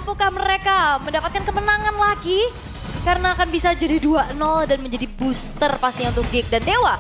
mampukah mereka mendapatkan kemenangan lagi? Karena akan bisa jadi 2-0 dan menjadi booster pastinya untuk Geek dan Dewa.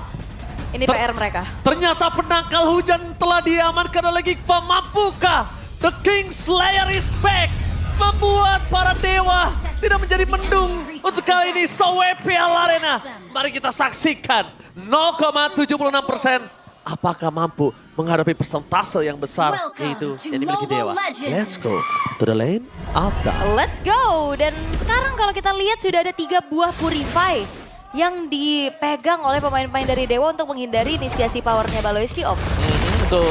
Ini PR mereka. Ternyata penangkal hujan telah diamankan oleh Gikva. Mampukah The King Slayer is back? Membuat para dewa tidak menjadi mendung untuk kali ini WPL Arena. Mari kita saksikan 0,76%. Apakah mampu menghadapi persentase yang besar yaitu yang dimiliki dewa. Let's go to the lane of the... Let's go. Dan sekarang kalau kita lihat sudah ada 3 buah Purify yang dipegang oleh pemain-pemain dari Dewa untuk menghindari inisiasi powernya Baloiski Om. Itu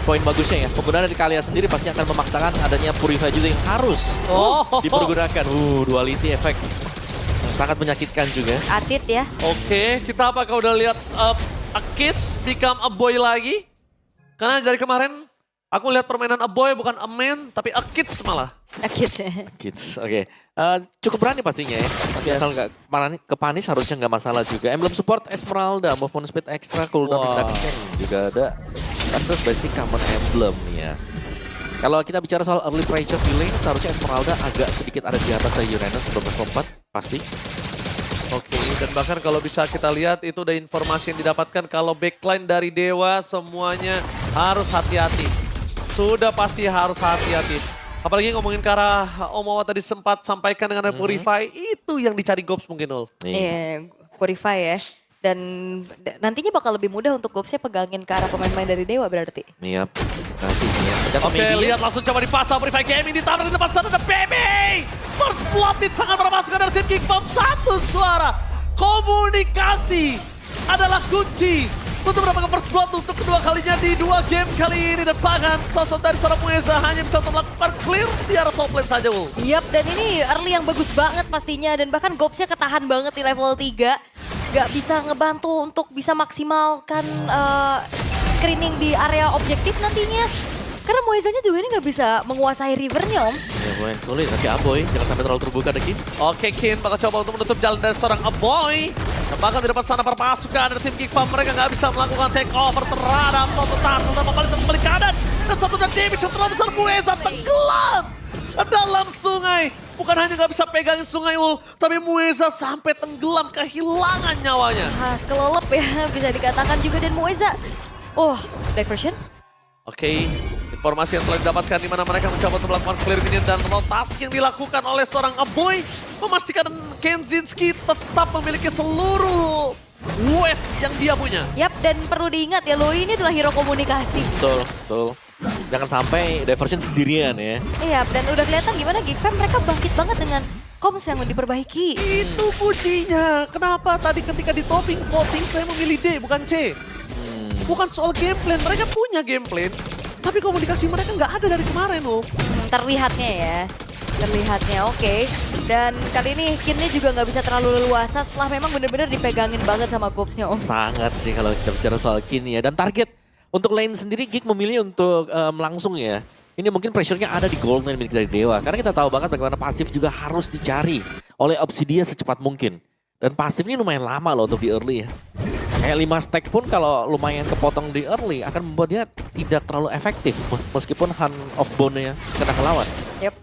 poin bagusnya ya. Penggunaan dari kalian sendiri pasti akan memaksakan adanya Purify juga yang harus dipergunakan. Duality effect. Sangat menyakitkan juga. Atit ya. Oke, kita apakah udah lihat a kids become a boy lagi? Karena dari kemarin aku lihat permainan a boy bukan a man, tapi a kids malah. Atit ya. Kids, oke. Cukup berani pastinya ya. Tapi asal nggak ke-punish harusnya nggak masalah juga. Emblem support Esmeralda, movement speed extra, cooldown reduction juga ada. Versus basic common emblem nih ya. Kalau kita bicara soal early pressure feeling, seharusnya Esmeralda agak sedikit ada di atas dari Uranus sebelum level 4, pasti. Oke, dan bahkan kalau bisa kita lihat itu udah informasi yang didapatkan kalau backline dari Dewa semuanya harus hati-hati. Sudah pasti harus hati-hati. Apalagi ngomongin ke arah Omawa tadi sempat sampaikan dengan Purify, itu yang dicari Gops mungkin Ul. Iya, Purify ya. Dan nantinya bakal lebih mudah untuk Gopsnya pegangin ke arah pemain-pemain dari Dewa berarti. Iya, kasih sih ya. Oke, lihat langsung coba dipasang Purify Gaming di taman di depan sana ada Baby. First blood di tangan para pasukan dari tim Geekbomb. Satu suara. Komunikasi adalah kunci untuk mendapatkan first blood untuk kedua kalinya di 2 game kali ini. Dan bahkan sosok dari seorang Mueza hanya bisa untuk melakukan clear di arah top lane saja. Yap, dan ini early yang bagus banget pastinya. Dan bahkan Gopsnya ketahan banget di level 3. Gak bisa ngebantu untuk bisa maksimalkan screening di area objektif nantinya. Karena Muezanya juga ini gak bisa menguasai rivernya Om. Ya lumayan sulit, tapi Aboy jangan sampai terlalu terbuka deh. Oke, Kin bakal coba untuk menutup jalan dari seorang Aboy. Dan bahkan di depan sana para pasukan dari tim Geekbomb mereka gak bisa melakukan take over terhadap satu tackle dan membaliskan kembali kanan. Dan satu dan damage yang terlalu besar Mueza tenggelam dalam sungai. Bukan hanya gak bisa pegangin sungai Ul, tapi Mueza sampai tenggelam kehilangan nyawanya. Kelelep ya bisa dikatakan juga dan Mueza. Oh, diversion. Oke, informasi yang telah didapatkan di mana mereka mencoba untuk melakukan clear minion dan rotasi yang dilakukan oleh seorang Aboy memastikan Kenzinski tetap memiliki seluruh wave yang dia punya. Yap, dan perlu diingat ya Loi ini adalah hero komunikasi. Betul, betul. Jangan sampai diversion sendirian ya. Iya, dan udah kelihatan gimana Geekfam mereka bangkit banget dengan comms yang diperbaiki. Itu kuncinya. Kenapa tadi ketika di topping voting saya memilih D bukan C? Bukan soal gameplay, mereka punya gameplay. Tapi komunikasi mereka nggak ada dari kemarin loh. Terlihatnya ya. Terlihatnya oke. Dan kali ini Kinnya juga nggak bisa terlalu leluasa setelah memang benar-benar dipegangin banget sama Gopsnya Om. Sangat sih kalau kita bicara soal Kin ya. Dan target untuk lane sendiri Geek memilih untuk langsung ya. Ini mungkin pressure-nya ada di gold lane milik dari Dewa. Karena kita tahu banget bagaimana pasif juga harus dicari oleh Obsidia secepat mungkin. Dan pasif ini lumayan lama loh untuk di early ya. Kayak 5 stack pun kalau lumayan kepotong di early akan membuat dia tidak terlalu efektif. Meskipun Hand of Bone-nya kena kelawan. Yep.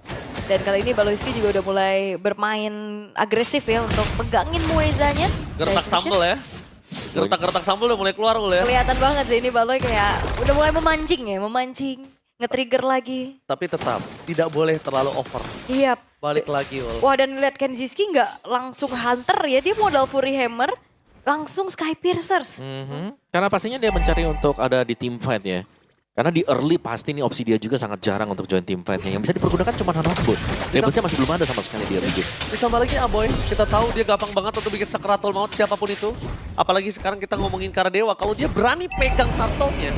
Dan kali ini Baloiski juga udah mulai bermain agresif ya untuk pegangin Muezanya. Gertak sambal ya. Gertak-gertak sambal udah mulai keluar ya. Kelihatan banget sih ini Baloy kayak udah mulai memancing ya, memancing. Nge-trigger lagi. Tapi tetap tidak boleh terlalu over. Iya. Balik lagi Ul. Wah, dan lihat Kenziski nggak langsung hunter ya, dia modal Fury Hammer. Langsung Sky Piercers. Karena pastinya dia mencari untuk ada di team fight ya. Karena di early pasti nih Obsidia juga sangat jarang untuk join team fight-nya. Yang bisa dipergunakan cuma Hand of Bone. Labelsnya masih belum ada sama sekali di early game. Ditambah lagi Aboy, kita tahu dia gampang banget untuk bikin Sakratul Maut siapapun itu. Apalagi sekarang kita ngomongin Kara Dewa, kalau dia berani pegang turtle-nya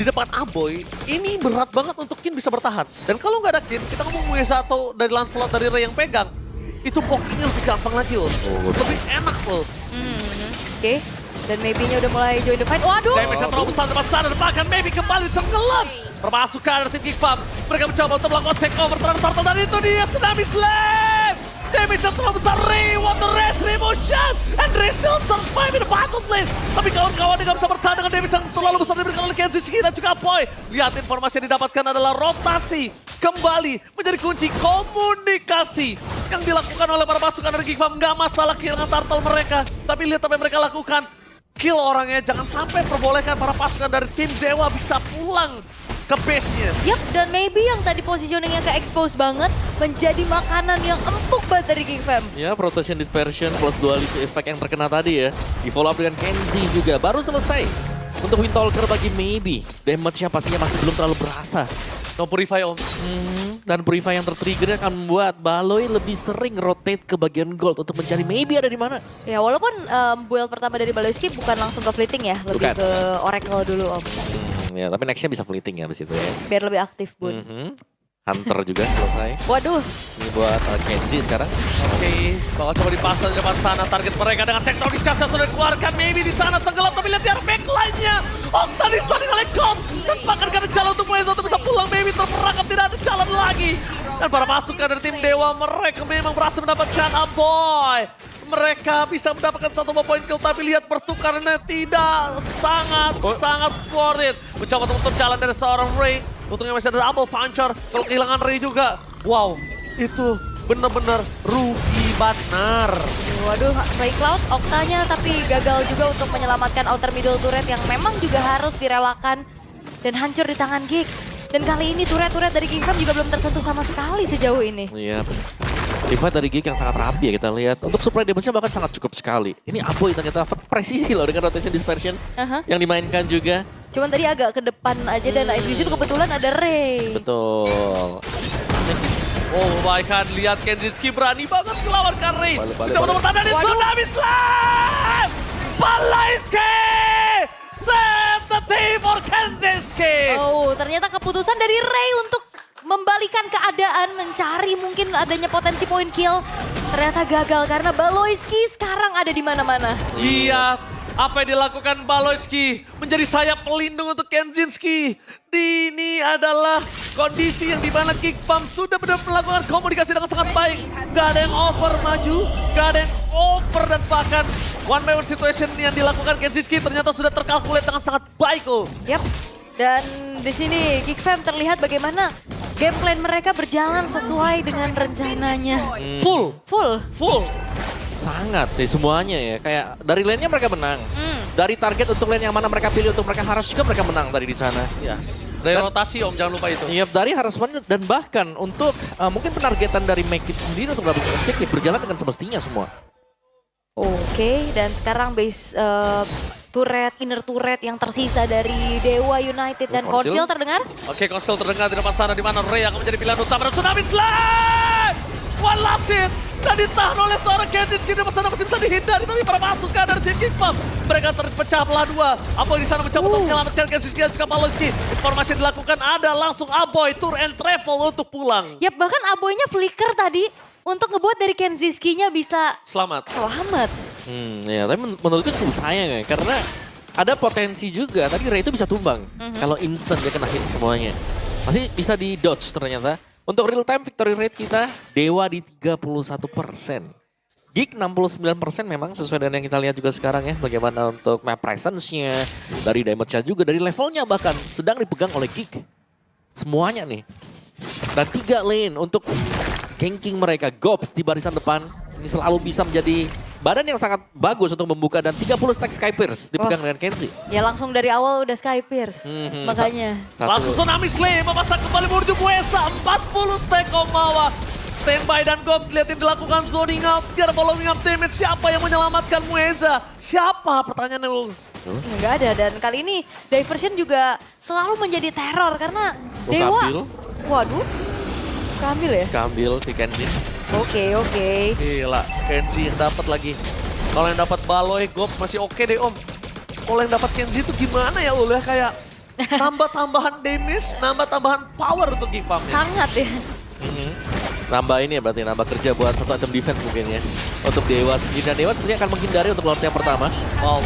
di depan Aboy, ini berat banget untuk Kin bisa bertahan. Dan kalau nggak ada Kin, kita ngomong Mueza atau dari Lancelot dari Ray yang pegang, itu pokoknya lebih gampang lagi Ul. Lebih enak Ul. Oke. Dan maybe-nya udah mulai join the fight. Waduh! Damage yang terlalu besar depan sana, dan bahkan maybe kembali tenggelam. Terpasukan dari tim Geekbomb. Mereka mencoba untuk melakukan take over terhadap turtle, dan itu dia Tsunami Slam! Damage yang terlalu besar, Reward the Retribution! And Ray still survive in the bottom lane. Tapi kawan-kawannya gak bisa bertahan dengan damage yang terlalu besar diberikan oleh Kenziski dan juga Boy. Lihat informasi yang didapatkan adalah rotasi kembali menjadi kunci komunikasi yang dilakukan oleh para pasukan dari Geek Farm. Gak masalah kehilangan turtle mereka, tapi lihat apa yang mereka lakukan. Kill orangnya, jangan sampai perbolehkan para pasukan dari tim Dewa bisa pulang ke base-nya. Yap, dan maybe yang tadi positioningnya ke-expose banget menjadi makanan yang empuk banget dari Geek Fam. Ya, Protection Dispersion plus Duality Effect yang terkena tadi ya. Di follow up dengan Kenzie juga. Baru selesai untuk Windtalker bagi Maybe. Damage-nya pastinya masih belum terlalu berasa. No Purify Om. Dan Purify yang tertrigger akan membuat Baloi lebih sering rotate ke bagian gold untuk mencari Maybe ada di mana. Ya walaupun build pertama dari Baloyski bukan langsung ke fleeting ya, lebih Bukan. ke Oracle dulu Om. Ya, tapi nextnya bisa fleeting ya abis itu ya. Biar lebih aktif Bun. Hunter juga selesai. Waduh, Ini buat Kenzie sekarang. Oke, bakal coba dipasang di depan sana. Target mereka dengan teknologi cas yang sudah dikeluarkan. Maybe di sana tenggelam, tapi lihat dia backline-nya. Okta di oleh Cops. Dan bahkan gak ada jalan untuk Mueza untuk bisa pulang. Maybe terperangkap, tidak ada jalan lagi. Dan para pasukan dari tim Dewa, mereka memang berhasil mendapatkan Aboy. Mereka bisa mendapatkan satu poin kill, tapi lihat pertukarannya tidak sangat worth it. Mencoba untuk jalan dari seorang Ray. Untungnya masih ada double puncher. Kalau kehilangan Ray juga, wow, itu benar-benar rugi benar. waduh Ray Cloud Oktanya tapi gagal juga untuk menyelamatkan outer middle turret yang memang juga harus direlakan dan hancur di tangan Geek. Dan kali ini turret-turret dari Geek Fam juga belum tersentuh sama sekali sejauh ini. Iya, Revive dari Geek yang sangat rapi ya kita lihat. Untuk supply damage-nya bahkan sangat cukup sekali. Ini Aboy ternyata presisi loh dengan rotation dispersion yang dimainkan juga. Cuman tadi agak ke depan aja dan di situ kebetulan ada Ray. Betul. Oh my god, lihat Kenzinski berani banget melawankan Ray. Coba nomor tanda di Tsunami Slam! Balaiski! Save the team for Kenzinski! Oh, ternyata keputusan dari Ray untuk membalikan keadaan, mencari mungkin adanya potensi point kill. Ternyata gagal karena Baloyski sekarang ada di mana-mana. Iya, apa yang dilakukan Baloyski menjadi sayap pelindung untuk Kenzinski. Ini adalah kondisi yang dimana Geek Farm sudah benar melakukan komunikasi dengan sangat baik. Gak ada yang over maju, gak ada yang over dan bahkan one by one situation yang dilakukan Kenzinski ternyata sudah terkalkulat dengan sangat baik. Yap. Dan di sini Geek Fam terlihat bagaimana game plan mereka berjalan sesuai dengan rencananya. Full. Sangat sih semuanya ya. Kayak dari lane-nya mereka menang. Dari target untuk lane yang mana mereka pilih untuk mereka harus juga mereka menang tadi di sana. Ya. Dari rotasi Om, jangan lupa itu. Iya, dari harassment dan bahkan untuk mungkin penargetan dari Make It sendiri untuk double objective berjalan dengan semestinya semua. Oke, dan sekarang base inner turret yang tersisa dari Dewa United dan Conceal. Conceal terdengar. Oke, Conceal terdengar di depan sana di mana Ray akan menjadi pilihan utama dan Tsunami Slam! One last hit dan ditahan oleh seorang Kenzinski di depan sana masih bisa dihindari tapi para pasukan dari tim Geek Farm mereka terpecah belah dua. Aboy di sana mencoba untuk menyelamatkan Kenzinski dan juga Baloyski. Informasi yang dilakukan ada langsung Aboy tour and travel untuk pulang. Ya bahkan Aboynya flicker tadi untuk ngebuat dari Kenzinski-nya bisa Selamat. Ya, tapi menurutku cukup sayang ya karena ada potensi juga. Tadi Ray itu bisa tumbang kalau instant dia kena hit semuanya. Masih bisa di dodge ternyata. Untuk real time victory rate kita, Dewa di 31%. Geek 69% memang sesuai dengan yang kita lihat juga sekarang ya. Bagaimana untuk map presence-nya, dari damage-nya juga, dari levelnya bahkan sedang dipegang oleh Geek. Semuanya nih. Dan 3 lane untuk ganking mereka. Gobs di barisan depan, ini selalu bisa menjadi badan yang sangat bagus untuk membuka dan 30 stack Skypierce dipegang dengan Kenzie. ya langsung dari awal udah Skypierce. Makanya. Langsung Tsunami Slam memasang kembali menuju Mueza. 40 stack Omawa. Standby dan Gobs lihat yang dilakukan zoning out. Dia ada following up damage. Siapa yang menyelamatkan Mueza? Siapa? Pertanyaannya Nggak ada dan kali ini Diversion juga selalu menjadi teror karena Dewa. Kambil. Waduh. Kambil ya? Kambil di Kenzie. Oke. gila, Kenzie yang dapat lagi. Kalau yang dapat Baloy, Gobs masih oke deh Om. Kalau yang dapat Kenzie itu gimana ya Ul ya? Kayak nambah-tambahan damage, nambah-tambahan power untuk Geek Farm-nya. Sangat ya. Nambah ini ya berarti, nambah kerja buat satu item defense mungkin ya. Untuk Dewa sendiri, dan Dewa sebenarnya akan menghindari untuk Lord yang pertama. Oh,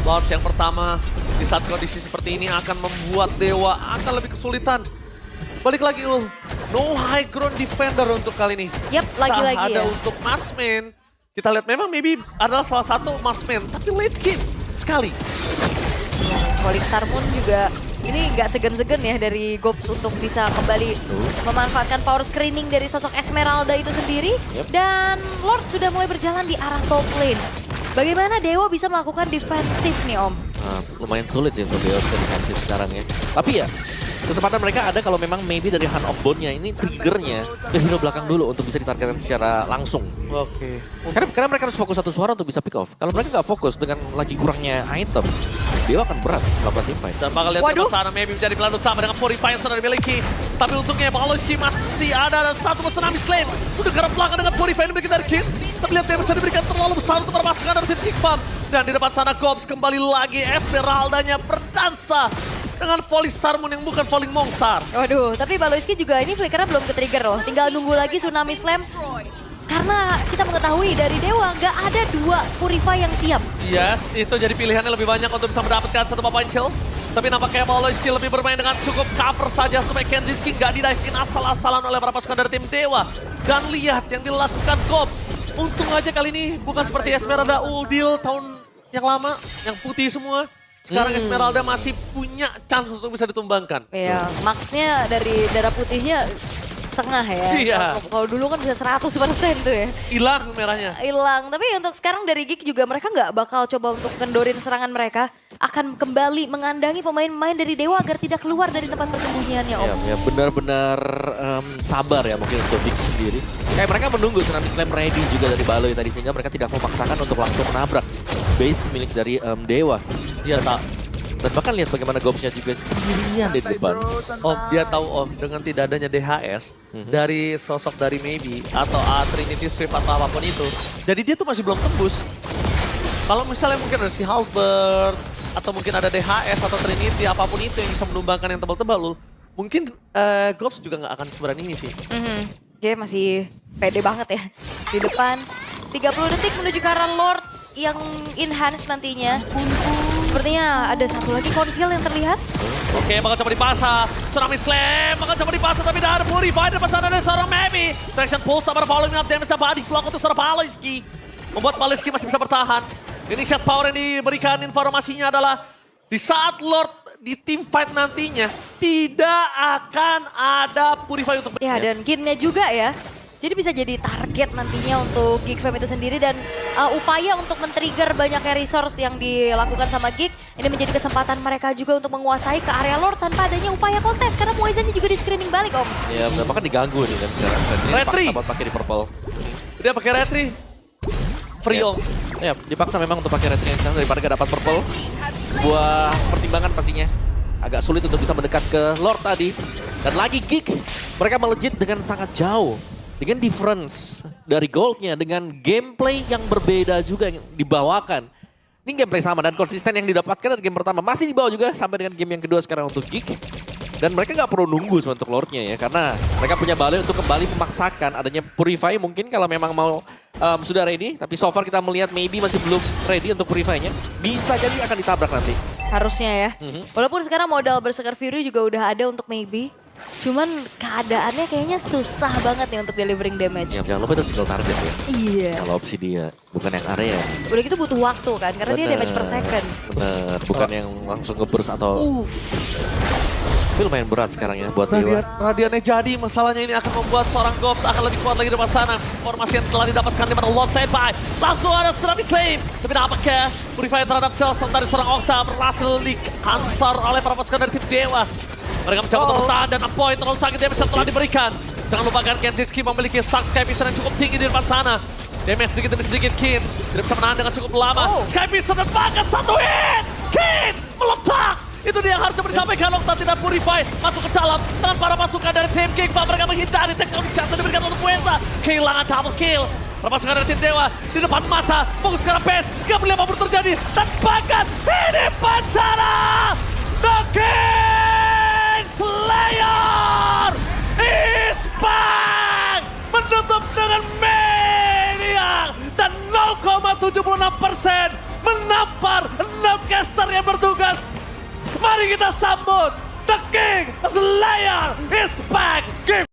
Lord yang pertama di saat kondisi seperti ini akan membuat Dewa akan lebih kesulitan. Balik lagi Ul, no high ground defender untuk kali ini. Yap, lagi-lagi ada ya. untuk marksman. Kita lihat memang maybe adalah salah satu marksman, tapi late game sekali. Falling Star Moon juga Ini nggak segan-segan ya dari Gobs untuk bisa kembali memanfaatkan power screening dari sosok Esmeralda itu sendiri. Yep. Dan Lord sudah mulai berjalan di arah top lane. Bagaimana Dewa bisa melakukan defensif nih Om? Lumayan sulit sih untuk Dewa bisa defensif sekarang ya. Tapi ya, kesempatan mereka ada kalau memang maybe dari Hand of Bone-nya ini triggernya ke hero belakang dulu untuk bisa ditargetkan secara langsung. Oke. Karena mereka harus fokus satu suara untuk bisa pick off. Kalau mereka nggak fokus dengan lagi kurangnya item, Dewa akan berat melakukan teamfight. Dan bakal lihat ke sana, maybe menjadi pelan utama dengan Purify yang sudah dimiliki. Tapi untungnya Baloski masih ada satu Tsunami Slam. Udah garap belakang dengan Purify yang dimiliki dari Kin. Tapi lihat dia bisa diberikan terlalu besar untuk para pasukan dari tim Kickbomb. Dan di depan sana Gobs kembali lagi Esmeraldanya berdansa dengan volley Star Moon yang bukan volley Mongstar. Waduh, tapi Baloiski juga ini flickernya belum ke-trigger loh. Tinggal nunggu lagi Tsunami Slam. Karena kita mengetahui dari Dewa nggak ada 2 Purify yang siap. Yes, itu jadi pilihannya lebih banyak untuk bisa mendapatkan satu point kill. Tapi nampaknya Baloiski lebih bermain dengan cukup cover saja supaya Kenziski nggak didaikin asal-asalan oleh para pasukan dari tim Dewa. Dan lihat yang dilakukan Gobs. Untung aja kali ini bukan seperti Esmeralda Uldil tahun yang lama, yang putih semua. Sekarang Esmeralda masih punya chance untuk bisa ditumbangkan. Iya, max-nya dari darah putihnya setengah ya. Iya. Kalau dulu kan bisa 100% tuh ya. Hilang merahnya. Hilang. Tapi untuk sekarang dari Geek juga mereka nggak bakal coba untuk kendorin serangan mereka. Akan kembali mengandangi pemain-pemain dari Dewa agar tidak keluar dari tempat persembunyiannya Om. Ya benar-benar sabar ya mungkin untuk Big sendiri. Kayak mereka menunggu Tsunami Slam ready juga dari Baloi tadi sehingga mereka tidak memaksakan untuk langsung menabrak base milik dari Dewa. Dia tak. Dan bahkan lihat bagaimana Gobs-nya juga sendirian di depan. Om, dia tahu Om dengan tidak adanya DHS dari sosok dari Maybe atau Trinity Swift atau apapun itu. Jadi dia tuh masih belum tembus. Kalau misalnya mungkin ada si Halbert atau mungkin ada DHS atau Trinity apapun itu yang bisa menumbangkan yang tebal-tebal, mungkin Gobs juga nggak akan seberani ini sih. Dia masih pede banget ya di depan. 30 detik menuju ke arah Lord yang enhance nantinya. Sepertinya ada satu lagi konsil yang terlihat. Oke, bakal coba dipasang. Tsunami Slam, bakal coba dipasang tapi tidak ada Purify. Depan sana ada seorang Maybe. Traction Pulse, tak ada following up damage dan body block untuk seorang Baloiski. Membuat Baloiski masih bisa bertahan. Initiate power yang diberikan informasinya adalah di saat Lord di team fight nantinya tidak akan ada Purify untuk Ya dan Ginnya juga ya. Jadi bisa jadi target nantinya untuk Geek Fam itu sendiri dan upaya untuk men-trigger banyaknya resource yang dilakukan sama Geek. Ini menjadi kesempatan mereka juga untuk menguasai ke area Lord tanpa adanya upaya kontes karena Poisonnya juga di screening balik Om. Ya benar, bahkan diganggu nih kan sekarang. Retri. Dipaksa buat pakai di purple. Dia pakai Retri. Free Om. Ya, dipaksa memang untuk pakai Retri yang sekarang daripada gak dapat purple. Sebuah pertimbangan pastinya. Agak sulit untuk bisa mendekat ke Lord tadi. Dan lagi Geek, mereka melejit dengan sangat jauh. Dengan difference dari goldnya, dengan gameplay yang berbeda juga yang dibawakan. Ini gameplay sama dan konsisten yang didapatkan dari game pertama. Masih dibawa juga sampai dengan game yang kedua sekarang untuk Geek. Dan mereka nggak perlu nunggu untuk Lordnya ya. Karena mereka punya Baloi untuk kembali memaksakan adanya Purify mungkin kalau memang mau sudah ready. Tapi so far kita melihat maybe masih belum ready untuk Purify-nya. Bisa jadi akan ditabrak nanti. Harusnya ya. Walaupun sekarang modal Berserker Fury juga udah ada untuk Maybe. Cuman keadaannya kayaknya susah banget nih untuk delivering damage. Ya, jangan lupa itu single target ya. Iya. Kalau opsi dia, bukan yang area. Udah gitu butuh waktu kan, karena dia damage per second. Bener, bukan yang langsung nge-burst atau... Tapi lumayan berat sekarang ya buat Dewa. Radiannya jadi, masalahnya ini akan membuat seorang Gobs akan lebih kuat lagi di depan sana. Informasi yang telah didapatkan di mana Lord standby. Langsung ada Tsunami Slave. Tapi nampaknya Purify terhadap Celson dari seorang Octa berhasil dihantar oleh para pasukan dari tim Dewa. Mereka mencoba untuk bertahan dan Apoy terlalu sakit damage yang telah diberikan. Jangan lupakan Kenziski memiliki stack Sky Piston yang cukup tinggi di depan sana. Damage sedikit demi sedikit Kin tidak bisa menahan dengan cukup lama. Sky Piston dan bahkan satu hit! Kin meletak! Itu dia yang harus disampaikan. Octa tidak Purify masuk ke dalam tangan para pasukan dari tim Kickbomb. Mereka menghindari takedown chance yang diberikan untuk Puenza. Kehilangan double kill. Para pasukan dari tim Dewa di depan mata. Fokus ke arah base. Gak boleh apapun terjadi. Dan bahkan ini bencana! The King Slayer is back! Menutup dengan maniak dan 0,76% menampar 6 caster yang bertugas. Mari kita sambut The King Slayer is back! Give